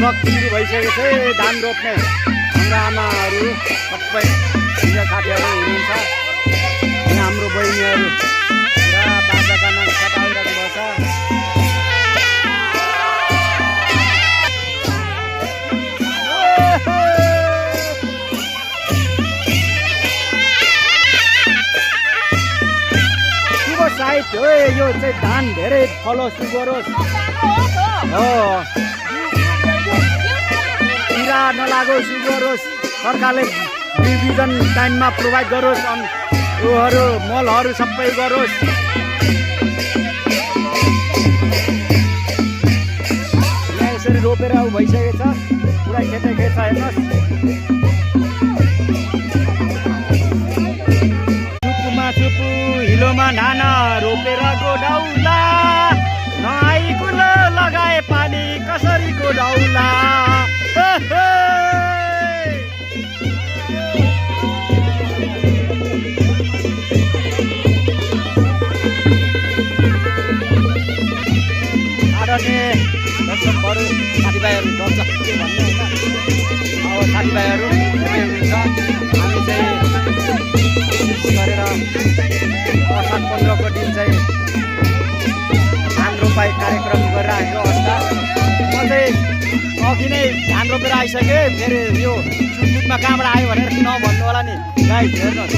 लगभग सुरु भइसकेको छ धान रोप्ने। हाम्रा आमाहरू सबै साथीहरू हुनुहुन्छ, हाम्रो बहिनीहरू र बाजागाना सताइरहेको छ। साइड हो यो चाहिँ धान धेरै फलोस् गरोस् हो, किरा नलागोस् गरोस्, सरकारले बिजन टाइममा प्रोभाइड गरोस्, योहरू मलहरू सबै गरोस्। यहाँ यसरी रोपेर भइसकेको छ, पुरा खेतै खेत छ हेर्नुहोस्। चुपु हिलोमा धान रोपेर गोडाउला, नआई कुलो लगाए पानी कसरी गोडाउला। आदरणीय दर्शकहरू, साथीभाइहरू डल्छ के भन्ने होइन। अब साथीभाइहरू हुनुहुन्छ, हामी चाहिँ गरेर असार 15 को दिन चाहिँ धान रोपाई कार्यक्रम गरेर आएको अवस्था। म चाहिँ अघि नै धान रोपेर आइसकेँ, फेरि यो सुटबुटमा कहाँबाट आयो भनेर नभन्नु होला नि गाइड, हेर्नुहोस्।